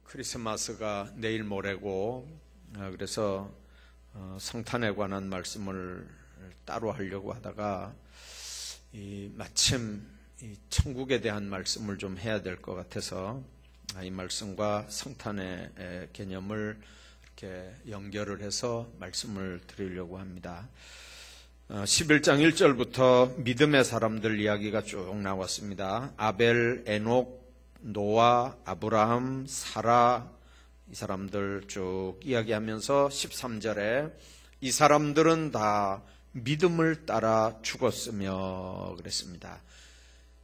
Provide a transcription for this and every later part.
크리스마스가 내일 모레고 그래서 성탄에 관한 말씀을 따로 하려고 하다가 마침 천국에 대한 말씀을 좀 해야 될 것 같아서 이 말씀과 성탄의 개념을 이렇게 연결을 해서 말씀을 드리려고 합니다. 11장 1절부터 믿음의 사람들 이야기가 쭉 나왔습니다. 아벨, 에녹, 노아, 아브라함, 사라 이 사람들 쭉 이야기하면서 13절에 이 사람들은 다 믿음을 따라 죽었으며 그랬습니다.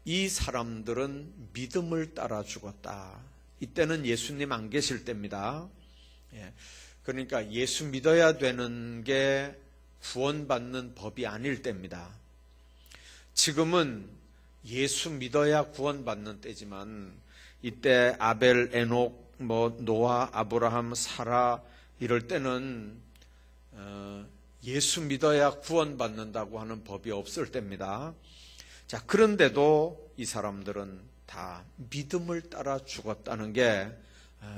이 사람들은 믿음을 따라 죽었다. 이때는 예수님 안 계실 때입니다. 그러니까 예수 믿어야 되는 게 구원받는 법이 아닐 때입니다. 지금은 예수 믿어야 구원받는 때지만 이때 아벨, 에녹, 노아, 아브라함, 사라 이럴 때는 예수 믿어야 구원받는다고 하는 법이 없을 때입니다. 자, 그런데도 이 사람들은 다 믿음을 따라 죽었다는 게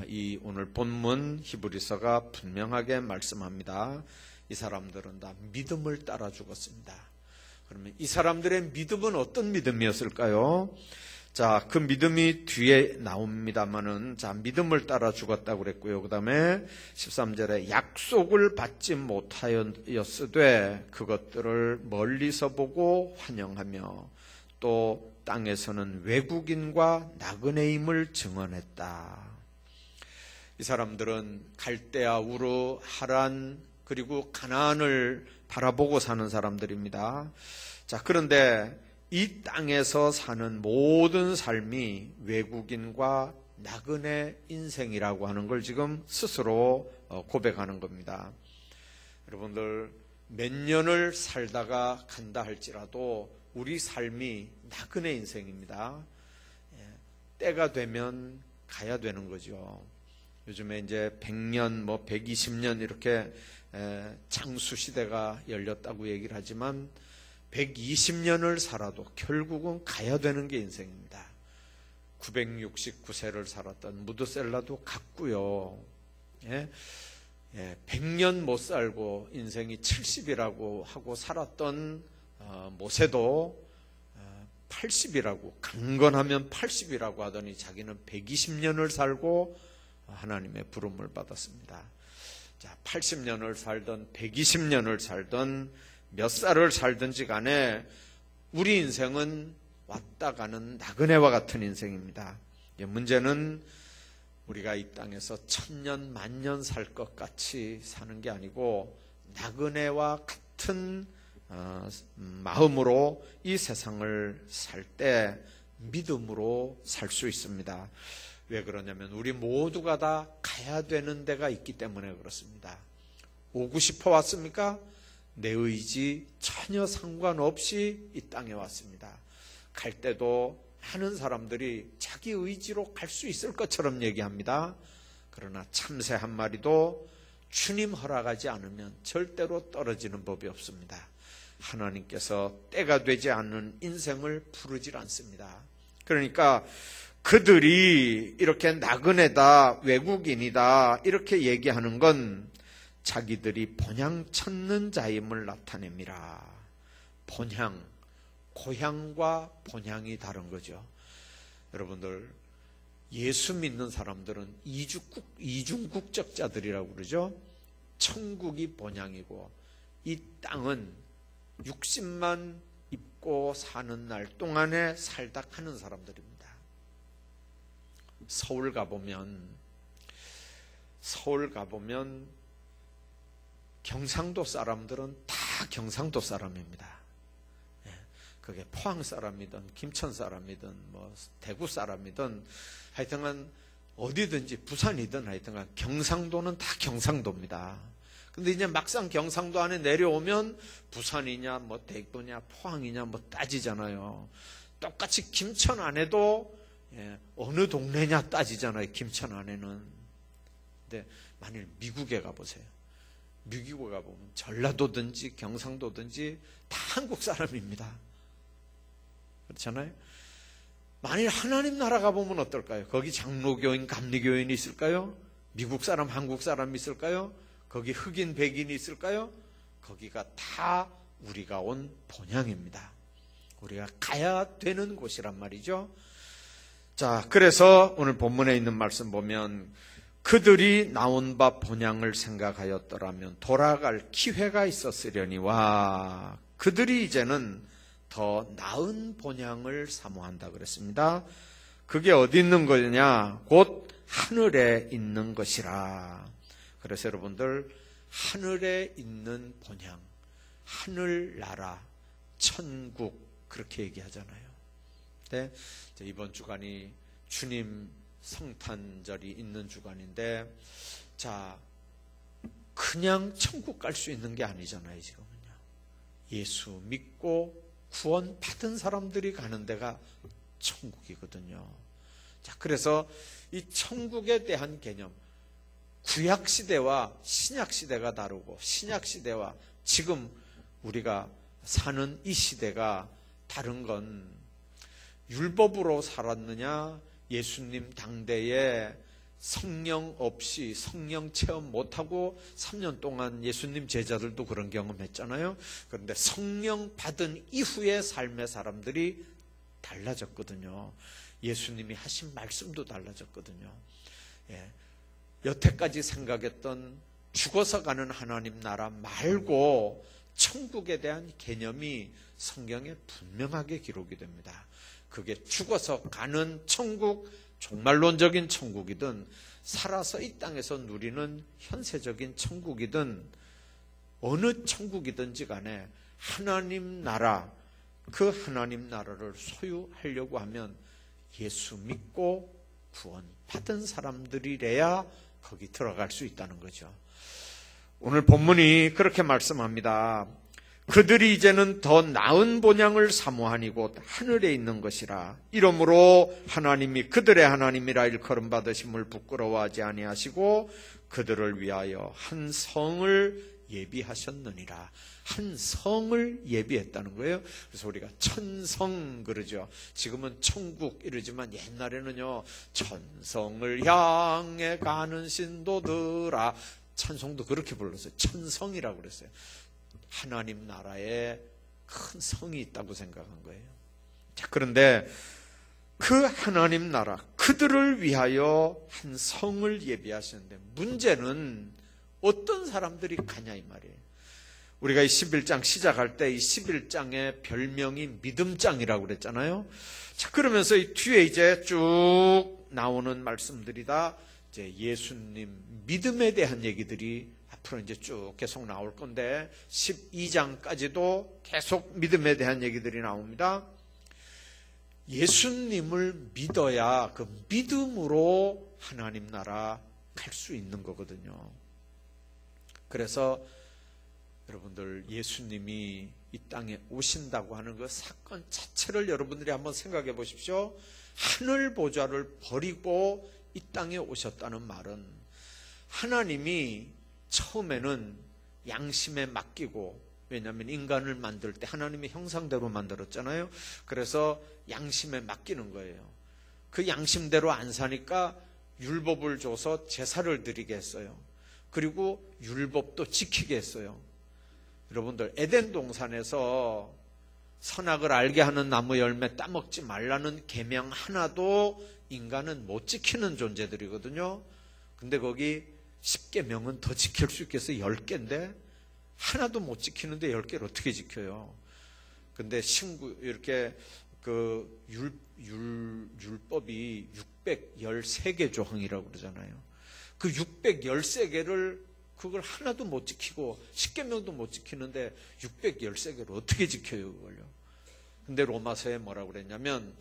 이 오늘 본문 히브리서가 분명하게 말씀합니다. 이 사람들은 다 믿음을 따라 죽었습니다. 그러면 이 사람들의 믿음은 어떤 믿음이었을까요? 자, 그 믿음이 뒤에 나옵니다만은, 자, 믿음을 따라 죽었다고 그랬고요. 그 다음에 13절에 약속을 받지 못하였으되 그것들을 멀리서 보고 환영하며 또 땅에서는 외국인과 나그네임을 증언했다. 이 사람들은 갈대아, 우르, 하란 그리고 가나안을 바라보고 사는 사람들입니다. 자, 그런데 이 땅에서 사는 모든 삶이 외국인과 나그네 인생이라고 하는 걸 지금 스스로 고백하는 겁니다. 여러분들 몇 년을 살다가 간다 할지라도 우리 삶이 나그네 인생입니다. 때가 되면 가야 되는 거죠. 요즘에 이제 100년, 120년 이렇게 장수 시대가 열렸다고 얘기를 하지만 120년을 살아도 결국은 가야 되는 게 인생입니다. 969세를 살았던 무드셀라도 갔고요. 100년 못 살고 인생이 70이라고 하고 살았던 모세도 80이라고, 강건하면 80이라고 하더니 자기는 120년을 살고 하나님의 부름을 받았습니다. 자, 80년을 살던 120년을 살던 몇 살을 살든지 간에 우리 인생은 왔다 가는 나그네와 같은 인생입니다. 문제는 우리가 이 땅에서 1000년, 만년 살 것 같이 사는 게 아니고 나그네와 같은 마음으로 이 세상을 살 때 믿음으로 살 수 있습니다. 왜 그러냐면 우리 모두가 다 가야 되는 데가 있기 때문에 그렇습니다. 오고 싶어 왔습니까? 내 의지 전혀 상관없이 이 땅에 왔습니다. 갈 때도 많은 사람들이 자기 의지로 갈 수 있을 것처럼 얘기합니다. 그러나 참새 한 마리도 주님 허락하지 않으면 절대로 떨어지는 법이 없습니다. 하나님께서 때가 되지 않는 인생을 부르질 않습니다. 그러니까 그들이 이렇게 나그네다, 외국인이다 이렇게 얘기하는 건 자기들이 본향 찾는 자임을 나타냅니다. 본향, 고향과 본향이 다른 거죠. 여러분들 예수 믿는 사람들은 이중국적자들이라고 그러죠. 천국이 본향이고 이 땅은 60만 입고 사는 날 동안에 살다 가는 사람들입니다. 서울 가보면 경상도 사람들은 다 경상도 사람입니다. 그게 포항 사람이든 김천 사람이든 대구 사람이든 하여튼간 어디든지 부산이든 하여튼간 경상도는 다 경상도입니다. 근데 이제 막상 경상도 안에 내려오면 부산이냐 대구냐 포항이냐 따지잖아요. 똑같이 김천 안에도 어느 동네냐 따지잖아요. 김천 안에는. 근데 만일 미국에 가보세요. 미국에 가보면 전라도든지 경상도든지 다 한국 사람입니다. 그렇잖아요. 만일 하나님 나라 가보면 어떨까요? 거기 장로교인, 감리교인이 있을까요? 미국 사람, 한국 사람이 있을까요? 거기 흑인, 백인이 있을까요? 거기가 다 우리가 온 본향입니다. 우리가 가야 되는 곳이란 말이죠. 자, 그래서 오늘 본문에 있는 말씀 보면 그들이 나온 바 본향을 생각하였더라면 돌아갈 기회가 있었으려니와 그들이 이제는 더 나은 본향을 사모한다 그랬습니다. 그게 어디 있는 거냐? 곧 하늘에 있는 것이라. 그래서 여러분들 하늘에 있는 본향, 하늘나라, 천국 그렇게 얘기하잖아요. 네? 이번 주간이 주님 성탄절이 있는 주간인데, 자, 그냥 천국 갈 수 있는 게 아니잖아요, 지금은요. 예수 믿고 구원 받은 사람들이 가는 데가 천국이거든요. 자, 그래서 이 천국에 대한 개념, 구약 시대와 신약 시대가 다르고, 신약 시대와 지금 우리가 사는 이 시대가 다른 건 율법으로 살았느냐, 예수님 당대에 성령 없이 성령 체험 못하고 3년 동안 예수님 제자들도 그런 경험했잖아요. 그런데 성령 받은 이후의 삶의 사람들이 달라졌거든요. 예수님이 하신 말씀도 달라졌거든요. 예. 여태까지 생각했던 죽어서 가는 하나님 나라 말고 천국에 대한 개념이 성경에 분명하게 기록이 됩니다. 그게 죽어서 가는 천국, 종말론적인 천국이든 살아서 이 땅에서 누리는 현세적인 천국이든 어느 천국이든지 간에 하나님 나라, 그 하나님 나라를 소유하려고 하면 예수 믿고 구원 받은 사람들이래야 거기 들어갈 수 있다는 거죠. 오늘 본문이 그렇게 말씀합니다. 그들이 이제는 더 나은 본향을 사모하니 곧 하늘에 있는 것이라. 이러므로 하나님이 그들의 하나님이라 일컬음 받으심을 부끄러워하지 아니하시고 그들을 위하여 한 성을 예비하셨느니라. 한 성을 예비했다는 거예요. 그래서 우리가 천성 그러죠. 지금은 천국 이러지만 옛날에는요, 천성을 향해 가는 신도들아, 찬송도 그렇게 불렀어요. 천성이라고 그랬어요. 하나님 나라에 큰 성이 있다고 생각한 거예요. 자, 그런데 그 하나님 나라, 그들을 위하여 한 성을 예비하셨는데 문제는 어떤 사람들이 가냐 이 말이에요. 우리가 이 11장 시작할 때 이 11장의 별명이 믿음장이라고 그랬잖아요. 자, 그러면서 이 뒤에 이제 쭉 나오는 말씀들이 다 이제 예수님 믿음에 대한 얘기들이 앞으로 이제 쭉 계속 나올 건데 12장까지도 계속 믿음에 대한 얘기들이 나옵니다. 예수님을 믿어야 그 믿음으로 하나님 나라 갈 수 있는 거거든요. 그래서 여러분들 예수님이 이 땅에 오신다고 하는 그 사건 자체를 여러분들이 한번 생각해 보십시오. 하늘 보좌를 버리고 이 땅에 오셨다는 말은 하나님이 처음에는 양심에 맡기고, 왜냐하면 인간을 만들 때 하나님의 형상대로 만들었잖아요. 그래서 양심에 맡기는 거예요. 그 양심대로 안 사니까 율법을 줘서 제사를 드리게 했어요. 그리고 율법도 지키게 했어요. 여러분들 에덴 동산에서 선악을 알게 하는 나무 열매 따먹지 말라는 계명 하나도 인간은 못 지키는 존재들이거든요. 근데 거기 10계명은 더 지킬 수 있겠어요? 10개인데 하나도 못 지키는데 10개를 어떻게 지켜요? 근데 이렇게 그 율법이 613개 조항이라고 그러잖아요. 그 613개를 그걸 하나도 못 지키고 10계명도 못 지키는데 613개를 어떻게 지켜요, 그걸요? 근데 로마서에 뭐라고 그랬냐면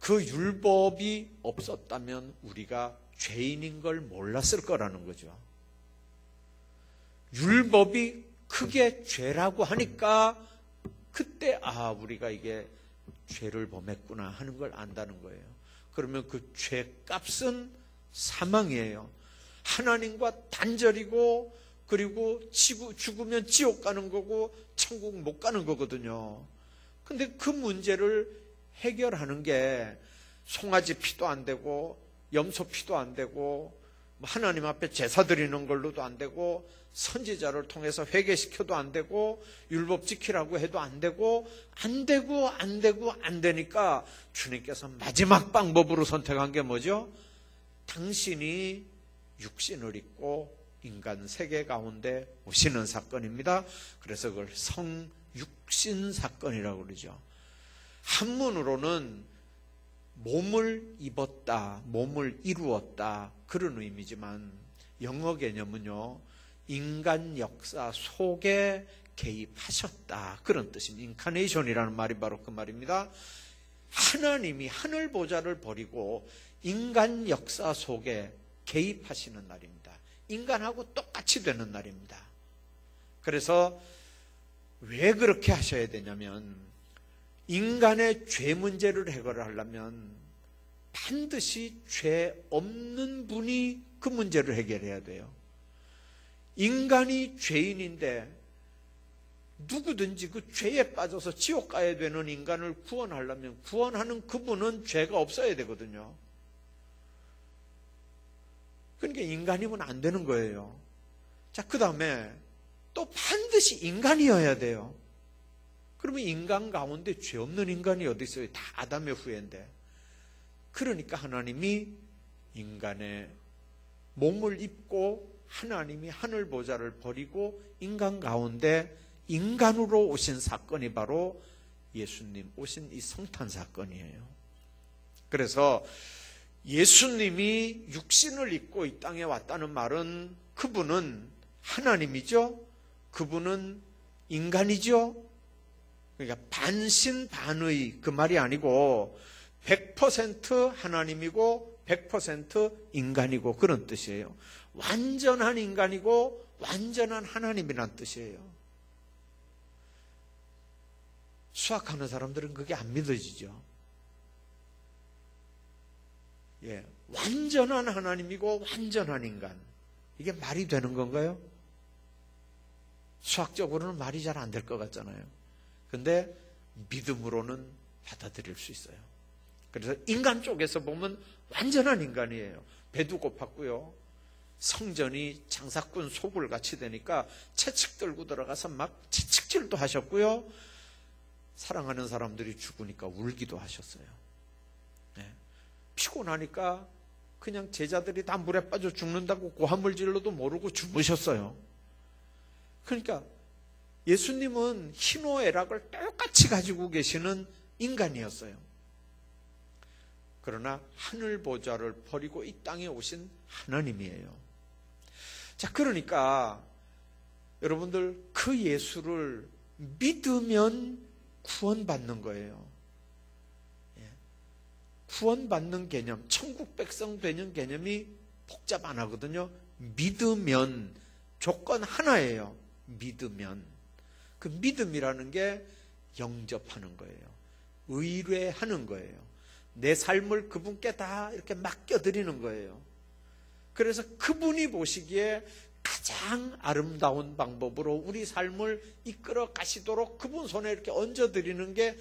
그 율법이 없었다면 우리가 죄인인 걸 몰랐을 거라는 거죠. 율법이 크게 죄라고 하니까 그때 우리가 이게 죄를 범했구나 하는 걸 안다는 거예요. 그러면 그 죄값은 사망이에요. 하나님과 단절이고, 그리고 죽으면 지옥 가는 거고 천국 못 가는 거거든요. 근데 그 문제를 해결하는 게 송아지 피도 안 되고 염소 피도 안 되고 하나님 앞에 제사 드리는 걸로도 안 되고 선지자를 통해서 회개시켜도 안 되고 율법 지키라고 해도 안 되고 안 되니까 주님께서 마지막 방법으로 선택한 게 뭐죠? 당신이 육신을 입고 인간 세계 가운데 오시는 사건입니다. 그래서 그걸 성육신 사건이라고 그러죠. 한문으로는 몸을 입었다, 몸을 이루었다 그런 의미지만 영어 개념은요, 인간 역사 속에 개입하셨다 그런 뜻입니다. 인카네이션이라는 말이 바로 그 말입니다. 하나님이 하늘 보좌를 버리고 인간 역사 속에 개입하시는 날입니다. 인간하고 똑같이 되는 날입니다. 그래서 왜 그렇게 하셔야 되냐면 인간의 죄 문제를 해결하려면 반드시 죄 없는 분이 그 문제를 해결해야 돼요. 인간이 죄인인데 누구든지 그 죄에 빠져서 지옥 가야 되는 인간을 구원하려면 구원하는 그분은 죄가 없어야 되거든요. 그러니까 인간이면 안 되는 거예요. 자, 그 다음에 또 반드시 인간이어야 돼요. 그러면 인간 가운데 죄 없는 인간이 어디 있어요? 다 아담의 후예인데. 그러니까 하나님이 인간의 몸을 입고 하나님이 하늘 보좌를 버리고 인간 가운데 인간으로 오신 사건이 바로 예수님 오신 이 성탄 사건이에요. 그래서 예수님이 육신을 입고 이 땅에 왔다는 말은 그분은 하나님이죠. 그분은 인간이죠. 그러니까 반신반의 그 말이 아니고 100% 하나님이고 100% 인간이고 그런 뜻이에요. 완전한 인간이고 완전한 하나님이란 뜻이에요. 수학하는 사람들은 그게 안 믿어지죠. 예, 완전한 하나님이고 완전한 인간. 이게 말이 되는 건가요? 수학적으로는 말이 잘 안 될 것 같잖아요. 근데 믿음으로는 받아들일 수 있어요. 그래서 인간 쪽에서 보면 완전한 인간이에요. 배도 고팠고요. 성전이 장사꾼 소굴 같이 되니까 채찍 들고 들어가서 막 채찍질도 하셨고요. 사랑하는 사람들이 죽으니까 울기도 하셨어요. 네. 피곤하니까 그냥 제자들이 다 물에 빠져 죽는다고 고함을질러도 모르고 주무셨어요. 그러니까 예수님은 희노애락을 똑같이 가지고 계시는 인간이었어요. 그러나 하늘 보좌를 버리고 이 땅에 오신 하나님이에요. 자, 그러니까 여러분들 그 예수를 믿으면 구원받는 거예요. 구원받는 개념, 천국 백성 되는 개념이 복잡 안 하거든요. 믿으면 조건 하나예요. 믿으면. 그 믿음이라는 게 영접하는 거예요. 의뢰하는 거예요. 내 삶을 그분께 다 이렇게 맡겨드리는 거예요. 그래서 그분이 보시기에 가장 아름다운 방법으로 우리 삶을 이끌어 가시도록 그분 손에 이렇게 얹어드리는 게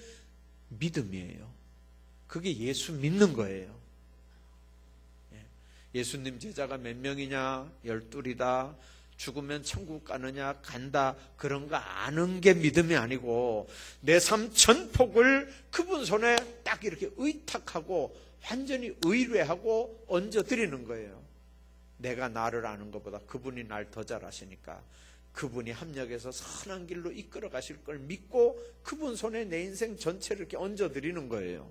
믿음이에요. 그게 예수 믿는 거예요. 예수님 제자가 몇 명이냐? 12이다. 죽으면 천국 가느냐? 간다. 그런 거 아는 게 믿음이 아니고 내 삶 전폭을 그분 손에 딱 이렇게 의탁하고 완전히 의뢰하고 얹어드리는 거예요. 내가 나를 아는 것보다 그분이 날 더 잘 아시니까 그분이 합력해서 선한 길로 이끌어 가실 걸 믿고 그분 손에 내 인생 전체를 이렇게 얹어드리는 거예요.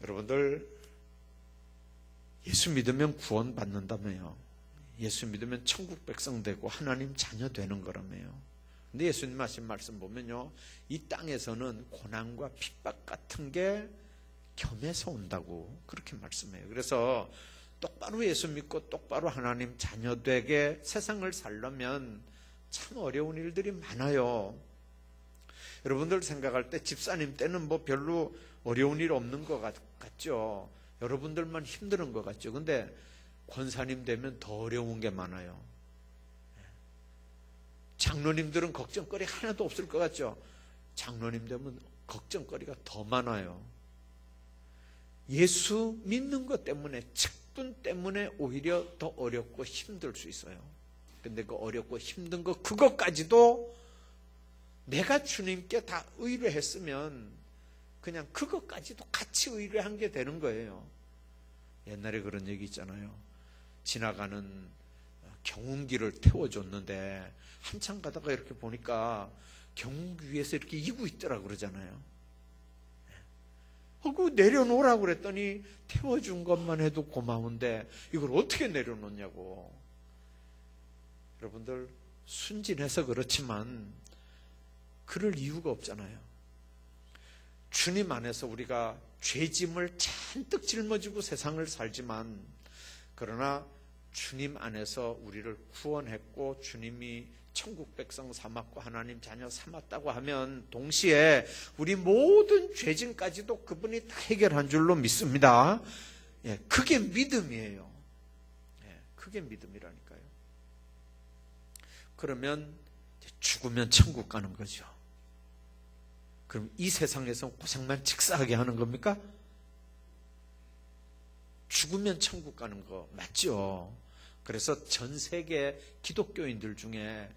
여러분들 예수 믿으면 구원받는다며요. 예수 믿으면 천국 백성 되고 하나님 자녀 되는 거라며요. 근데 예수님 하신 말씀 보면요, 이 땅에서는 고난과 핍박 같은 게 겸해서 온다고 그렇게 말씀해요. 그래서 똑바로 예수 믿고 똑바로 하나님 자녀 되게 세상을 살려면 참 어려운 일들이 많아요. 여러분들 생각할 때 집사님 때는 뭐 별로 어려운 일 없는 것 같죠. 여러분들만 힘든 것 같죠. 근데 권사님 되면 더 어려운 게 많아요. 장로님들은 걱정거리 하나도 없을 것 같죠. 장로님 되면 걱정거리가 더 많아요. 예수 믿는 것 때문에, 직분 때문에 오히려 더 어렵고 힘들 수 있어요. 근데 그 어렵고 힘든 것, 그것까지도 내가 주님께 다 의뢰했으면 그냥 그것까지도 같이 의뢰한 게 되는 거예요. 옛날에 그런 얘기 있잖아요. 지나가는 경운기를 태워줬는데 한참 가다가 이렇게 보니까 경운기 위에서 이렇게 이고 있더라 그러잖아요. 그거 내려놓으라고 그랬더니 태워준 것만 해도 고마운데 이걸 어떻게 내려놓냐고. 여러분들, 순진해서 그렇지만 그럴 이유가 없잖아요. 주님 안에서 우리가 죄짐을 잔뜩 짊어지고 세상을 살지만, 그러나 주님 안에서 우리를 구원했고 주님이 천국 백성 삼았고 하나님 자녀 삼았다고 하면 동시에 우리 모든 죄짐까지도 그분이 다 해결한 줄로 믿습니다. 예, 그게 믿음이에요. 예, 그게 믿음이라니까요. 그러면 죽으면 천국 가는 거죠. 그럼 이 세상에서 고생만 직사하게 하는 겁니까? 죽으면 천국 가는 거 맞죠? 그래서 전 세계 기독교인들 중에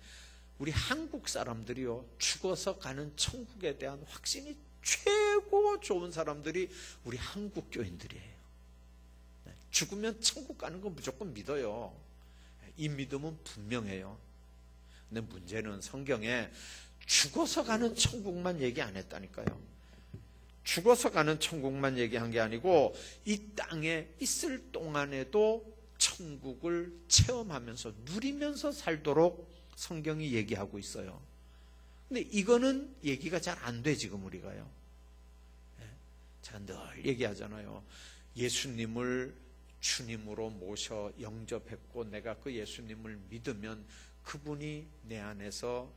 우리 한국 사람들이요, 죽어서 가는 천국에 대한 확신이 최고 좋은 사람들이 우리 한국 교인들이에요. 죽으면 천국 가는 거 무조건 믿어요. 이 믿음은 분명해요. 근데 문제는 성경에 죽어서 가는 천국만 얘기 안 했다니까요. 죽어서 가는 천국만 얘기한 게 아니고 이 땅에 있을 동안에도 천국을 체험하면서 누리면서 살도록 성경이 얘기하고 있어요. 근데 이거는 얘기가 잘 안 돼, 지금 우리가요. 제가 늘 얘기하잖아요. 예수님을 주님으로 모셔 영접했고 내가 그 예수님을 믿으면 그분이 내 안에서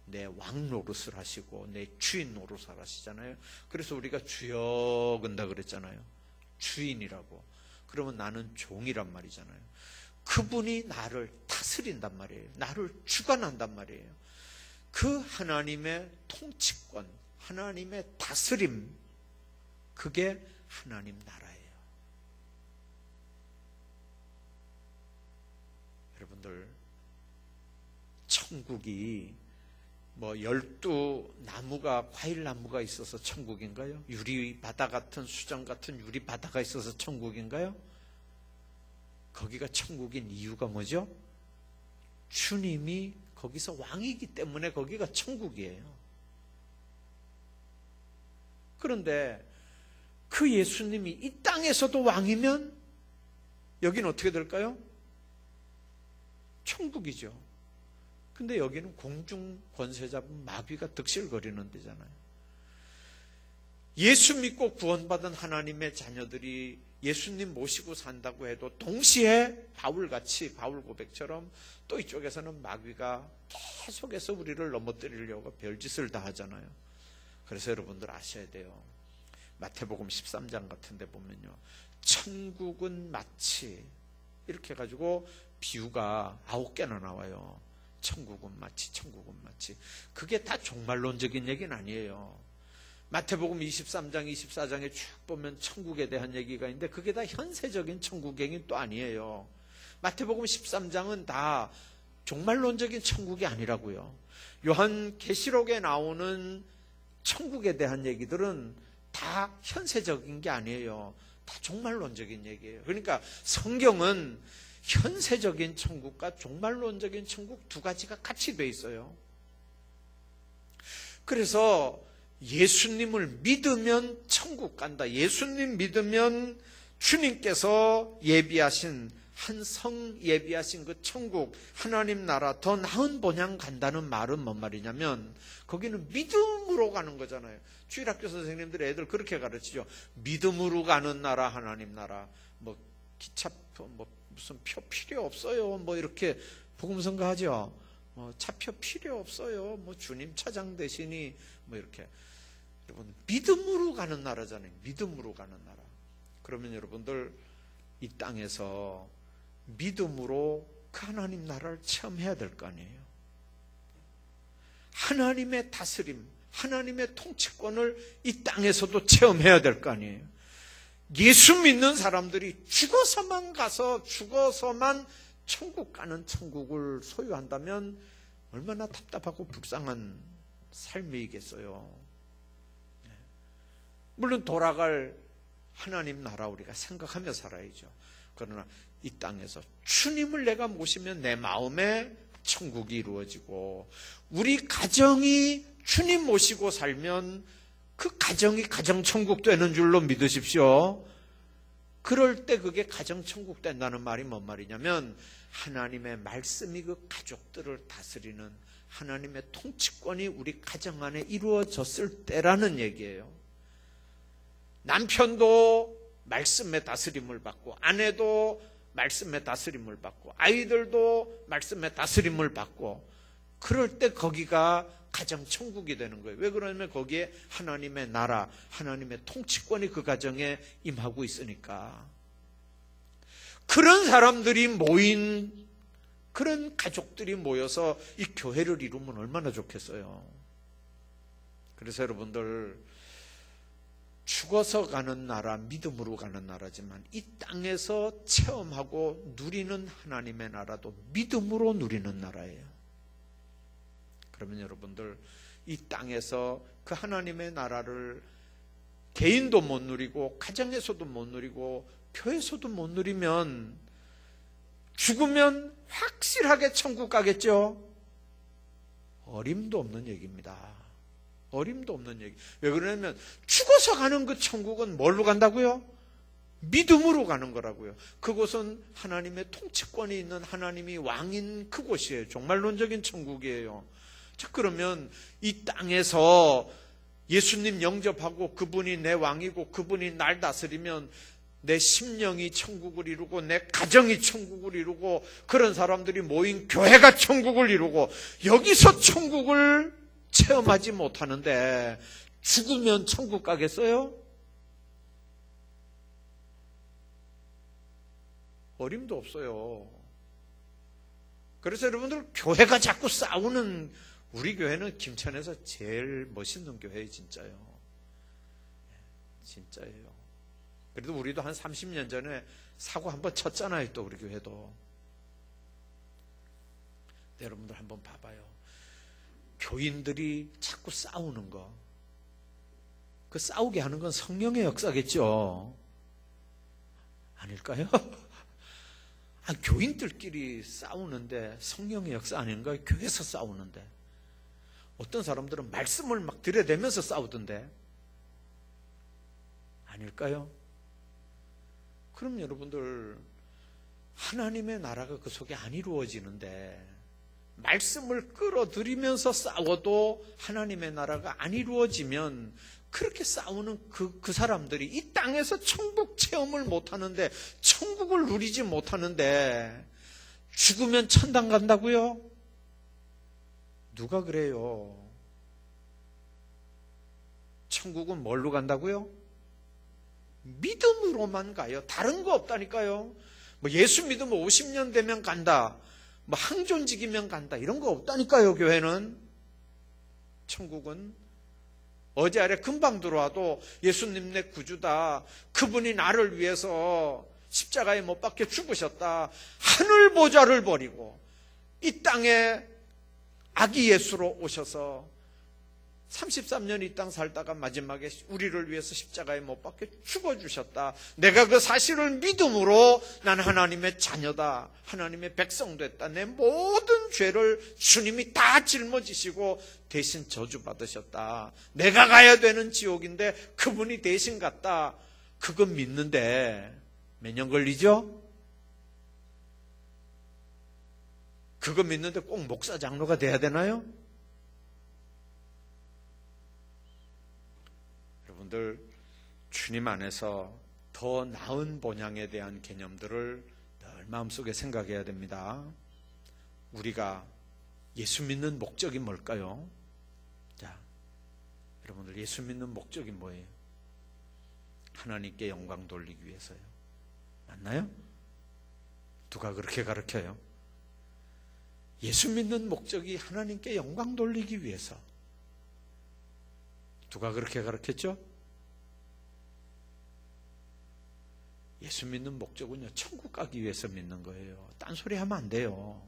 내 왕 노릇을 하시고 내 주인 노릇을 하시잖아요. 그래서 우리가 주여 근다 그랬잖아요. 주인이라고. 그러면 나는 종이란 말이잖아요. 그분이 나를 다스린단 말이에요. 나를 주관한단 말이에요. 그 하나님의 통치권, 하나님의 다스림, 그게 하나님 나라예요. 여러분들, 천국이 12나무가, 과일나무가 있어서 천국인가요? 유리바다 같은, 수정 같은 유리바다가 있어서 천국인가요? 거기가 천국인 이유가 뭐죠? 주님이 거기서 왕이기 때문에 거기가 천국이에요. 그런데 그 예수님이 이 땅에서도 왕이면 여기는 어떻게 될까요? 천국이죠. 근데 여기는 공중 권세 잡은 마귀가 득실거리는 데잖아요. 예수 믿고 구원받은 하나님의 자녀들이 예수님 모시고 산다고 해도 동시에 바울같이, 바울 고백처럼 또 이쪽에서는 마귀가 계속해서 우리를 넘어뜨리려고 별짓을 다 하잖아요. 그래서 여러분들 아셔야 돼요. 마태복음 13장 같은 데 보면요, 천국은 마치, 이렇게 해가지고 비유가 9개나 나와요. 천국은 마치, 천국은 마치. 그게 다 종말론적인 얘기는 아니에요. 마태복음 23장, 24장에 쭉 보면 천국에 대한 얘기가 있는데 그게 다 현세적인 천국 얘기는 또 아니에요. 마태복음 13장은 다 종말론적인 천국이 아니라고요. 요한계시록에 나오는 천국에 대한 얘기들은 다 현세적인 게 아니에요. 다 종말론적인 얘기예요. 그러니까 성경은 현세적인 천국과 종말론적인 천국 두 가지가 같이 돼 있어요. 그래서 예수님을 믿으면 천국 간다. 예수님 믿으면 주님께서 예비하신, 한 성 예비하신 그 천국, 하나님 나라, 더 나은 본향 간다는 말은 뭔 말이냐면 거기는 믿음으로 가는 거잖아요. 주일학교 선생님들 애들 그렇게 가르치죠. 믿음으로 가는 나라, 하나님 나라. 기차 무슨 표 필요 없어요. 이렇게 복음성가 하죠. 차표 필요 없어요. 주님 차장 대신이 이렇게. 여러분, 믿음으로 가는 나라잖아요. 믿음으로 가는 나라. 그러면 여러분들 이 땅에서 믿음으로 그 하나님 나라를 체험해야 될 거 아니에요. 하나님의 다스림, 하나님의 통치권을 이 땅에서도 체험해야 될 거 아니에요. 예수 믿는 사람들이 죽어서만 가서 죽어서만 천국 가는 천국을 소유한다면 얼마나 답답하고 불쌍한 삶이겠어요. 물론 돌아갈 하나님 나라 우리가 생각하며 살아야죠. 그러나 이 땅에서 주님을 내가 모시면 내 마음에 천국이 이루어지고, 우리 가정이 주님 모시고 살면 그 가정이 가정천국 되는 줄로 믿으십시오. 그럴 때 그게 가정천국 된다는 말이 뭔 말이냐면, 하나님의 말씀이 그 가족들을 다스리는 하나님의 통치권이 우리 가정 안에 이루어졌을 때라는 얘기예요. 남편도 말씀의 다스림을 받고, 아내도 말씀의 다스림을 받고, 아이들도 말씀의 다스림을 받고, 그럴 때 거기가 가정천국이 되는 거예요. 왜 그러냐면 거기에 하나님의 나라, 하나님의 통치권이 그 가정에 임하고 있으니까. 그런 사람들이 모인, 그런 가족들이 모여서 이 교회를 이루면 얼마나 좋겠어요. 그래서 여러분들, 죽어서 가는 나라, 믿음으로 가는 나라지만 이 땅에서 체험하고 누리는 하나님의 나라도 믿음으로 누리는 나라예요. 그러면 여러분들, 이 땅에서 그 하나님의 나라를 개인도 못 누리고 가정에서도 못 누리고 교회에서도 못 누리면 죽으면 확실하게 천국 가겠죠? 어림도 없는 얘기입니다. 어림도 없는 얘기. 왜 그러냐면 죽어서 가는 그 천국은 뭘로 간다고요? 믿음으로 가는 거라고요. 그곳은 하나님의 통치권이 있는 하나님이 왕인 그곳이에요. 종말론적인 천국이에요. 자, 그러면 이 땅에서 예수님 영접하고 그분이 내 왕이고 그분이 날 다스리면 내 심령이 천국을 이루고 내 가정이 천국을 이루고 그런 사람들이 모인 교회가 천국을 이루고, 여기서 천국을 체험하지 못하는데 죽으면 천국 가겠어요? 어림도 없어요. 그래서 여러분들, 교회가 자꾸 싸우는, 우리 교회는 김천에서 제일 멋있는 교회예요. 진짜요. 진짜예요. 그래도 우리도 한 30년 전에 사고 한번 쳤잖아요. 또 우리 교회도. 여러분들 한번 봐봐요. 교인들이 자꾸 싸우는 거, 그 싸우게 하는 건 성령의 역사겠죠? 아닐까요? 교인들끼리 싸우는데 성령의 역사 아닌가요? 교회에서 싸우는데. 어떤 사람들은 말씀을 막 들여대면서 싸우던데. 아닐까요? 그럼 여러분들, 하나님의 나라가 그 속에 안 이루어지는데 말씀을 끌어들이면서 싸워도 하나님의 나라가 안 이루어지면, 그렇게 싸우는 그 사람들이 이 땅에서 천국 체험을 못하는데, 천국을 누리지 못하는데 죽으면 천당 간다고요? 누가 그래요? 천국은 뭘로 간다고요? 믿음으로만 가요. 다른 거 없다니까요. 뭐 예수 믿으면 50년 되면 간다, 뭐 항존직이면 간다, 이런 거 없다니까요. 교회는. 천국은 어제 아래 금방 들어와도 예수님 내 구주다, 그분이 나를 위해서 십자가에 못 박혀 죽으셨다, 하늘 보좌를 버리고 이 땅에 아기 예수로 오셔서 33년 이 땅 살다가 마지막에 우리를 위해서 십자가에 못 박혀 죽어주셨다, 내가 그 사실을 믿음으로 난 하나님의 자녀다, 하나님의 백성 됐다, 내 모든 죄를 주님이 다 짊어지시고 대신 저주받으셨다, 내가 가야 되는 지옥인데 그분이 대신 갔다, 그거 믿는데 몇 년 걸리죠? 그거 믿는데 꼭 목사 장로가 돼야 되나요? 여러분들, 주님 안에서 더 나은 본향에 대한 개념들을 늘 마음속에 생각해야 됩니다. 우리가 예수 믿는 목적이 뭘까요? 자, 여러분들, 예수 믿는 목적이 뭐예요? 하나님께 영광 돌리기 위해서요. 맞나요? 누가 그렇게 가르쳐요? 예수 믿는 목적이 하나님께 영광 돌리기 위해서. 누가 그렇게 가르쳤죠? 예수 믿는 목적은요, 천국 가기 위해서 믿는 거예요. 딴소리 하면 안 돼요.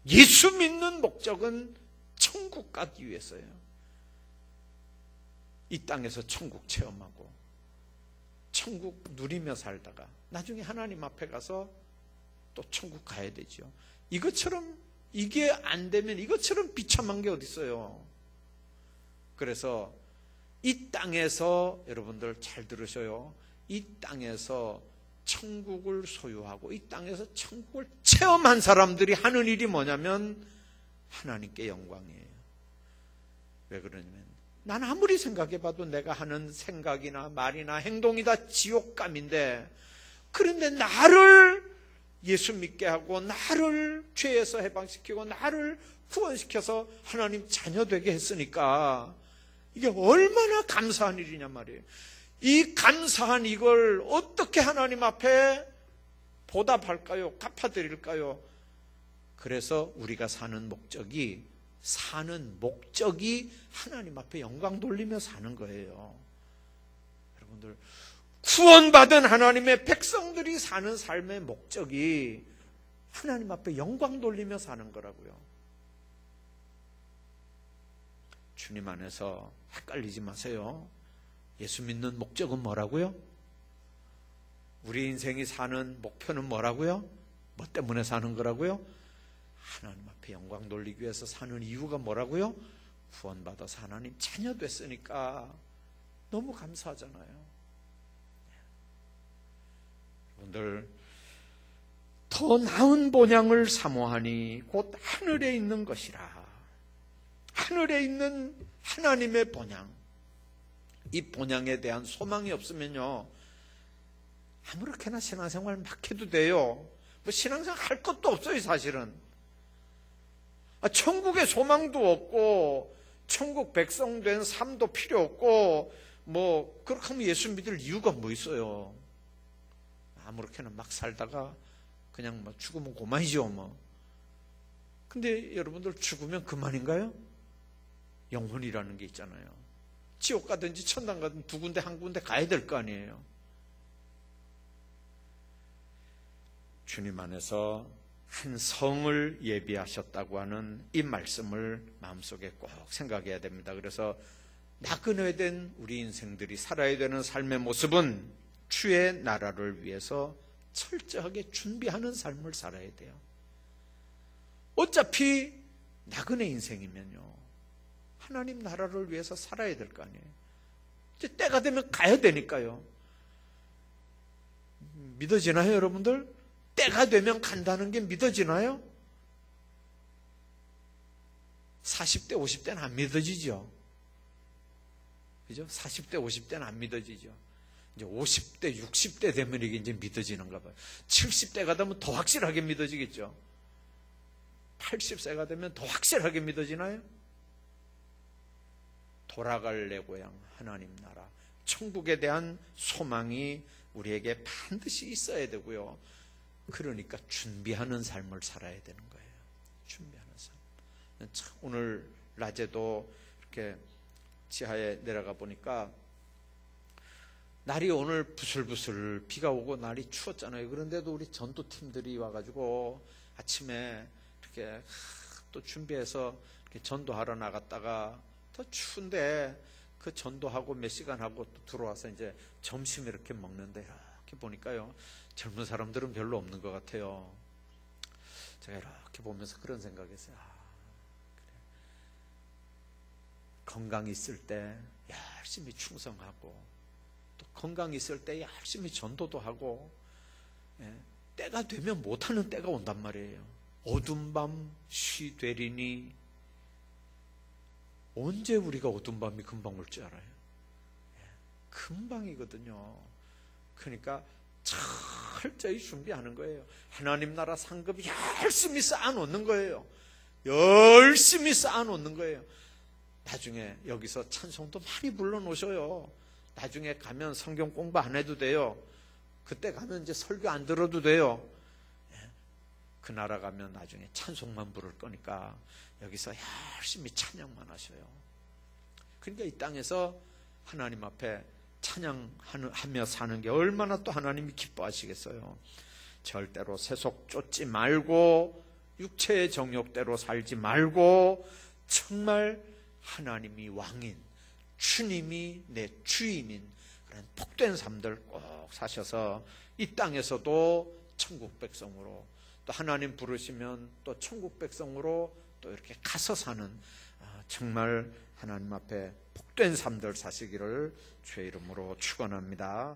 예수 믿는 목적은 천국 가기 위해서예요. 이 땅에서 천국 체험하고 천국 누리며 살다가 나중에 하나님 앞에 가서 또 천국 가야 되죠. 이것처럼, 이게 안 되면 이것처럼 비참한 게 어디 있어요. 그래서 이 땅에서, 여러분들 잘 들으셔요, 이 땅에서 천국을 소유하고 이 땅에서 천국을 체험한 사람들이 하는 일이 뭐냐면 하나님께 영광이에요. 왜 그러냐면 난 아무리 생각해봐도 내가 하는 생각이나 말이나 행동이 다 지옥감인데, 그런데 나를 예수 믿게 하고 나를 죄에서 해방시키고 나를 구원시켜서 하나님 자녀 되게 했으니까 이게 얼마나 감사한 일이냐 말이에요. 이 감사한 이걸 어떻게 하나님 앞에 보답할까요? 갚아드릴까요? 그래서 우리가 사는 목적이 하나님 앞에 영광 돌리며 사는 거예요. 여러분들, 구원받은 하나님의 백성들이 사는 삶의 목적이 하나님 앞에 영광 돌리며 사는 거라고요. 주님 안에서 헷갈리지 마세요. 예수 믿는 목적은 뭐라고요? 우리 인생이 사는 목표는 뭐라고요? 뭐 때문에 사는 거라고요? 하나님 앞에 영광 돌리기 위해서 사는 이유가 뭐라고요? 구원받아서 하나님 자녀 됐으니까 너무 감사하잖아요. 여러분들, 더 나은 본향을 사모하니 곧 하늘에 있는 것이라. 하늘에 있는 하나님의 본향, 이 본향에 대한 소망이 없으면요, 아무렇게나 신앙생활 막 해도 돼요. 뭐 신앙생활 할 것도 없어요, 사실은. 천국의 소망도 없고 천국 백성 된 삶도 필요 없고, 뭐 그렇게 하면 예수 믿을 이유가 뭐 있어요. 아무렇게나 막 살다가 그냥 뭐 죽으면 그만이죠 뭐. 근데 여러분들, 죽으면 그만인가요? 영혼이라는 게 있잖아요. 지옥 가든지 천당 가든지 두 군데 한 군데 가야 될 거 아니에요. 주님 안에서 한 성을 예비하셨다고 하는 이 말씀을 마음속에 꼭 생각해야 됩니다. 그래서 나그네 된 우리 인생들이 살아야 되는 삶의 모습은 주의 나라를 위해서 철저하게 준비하는 삶을 살아야 돼요. 어차피 나그네 인생이면요, 하나님 나라를 위해서 살아야 될 거 아니에요. 이제 때가 되면 가야 되니까요. 믿어지나요, 여러분들? 때가 되면 간다는 게 믿어지나요? 40대, 50대는 안 믿어지죠. 그죠? 40대, 50대는 안 믿어지죠. 이제 50대, 60대 되면 이게 이제 믿어지는가 봐요. 70대가 되면 더 확실하게 믿어지겠죠. 80세가 되면 더 확실하게 믿어지나요? 돌아갈 내 고향, 하나님 나라, 천국에 대한 소망이 우리에게 반드시 있어야 되고요. 그러니까 준비하는 삶을 살아야 되는 거예요. 준비하는 삶. 오늘 낮에도 이렇게 지하에 내려가 보니까 날이 오늘 부슬부슬 비가 오고 날이 추웠잖아요. 그런데도 우리 전도팀들이 와가지고 아침에 이렇게 또 준비해서 이렇게 전도하러 나갔다가 더 추운데 그 전도하고 몇 시간 하고 또 들어와서 이제 점심 이렇게 먹는데, 이렇게 보니까요, 젊은 사람들은 별로 없는 것 같아요. 제가 이렇게 보면서 그런 생각했어요. 그래. 건강 있을 때 열심히 충성하고, 또 건강 있을 때 열심히 전도도 하고, 때가 되면 못하는 때가 온단 말이에요. 어두운 밤 쉬 되리니. 언제 우리가 어두운 밤이 금방 올 줄 알아요? 금방이거든요. 그러니까 철저히 준비하는 거예요. 하나님 나라 상급 열심히 쌓아놓는 거예요. 열심히 쌓아놓는 거예요. 나중에 여기서 찬송도 많이 불러놓으셔요. 나중에 가면 성경 공부 안 해도 돼요. 그때 가면 이제 설교 안 들어도 돼요. 그 나라 가면 나중에 찬송만 부를 거니까 여기서 열심히 찬양만 하셔요. 그러니까 이 땅에서 하나님 앞에 찬양하며 사는 게 얼마나 또 하나님이 기뻐하시겠어요. 절대로 세속 쫓지 말고 육체의 정욕대로 살지 말고 정말 하나님이 왕인, 주님이 내 주인인 그런 복된 삶들 꼭 사셔서 이 땅에서도 천국 백성으로, 또 하나님 부르시면 또 천국 백성으로 또 이렇게 가서 사는 정말 하나님 앞에 복된 삶들 사시기를 주의 이름으로 축원합니다.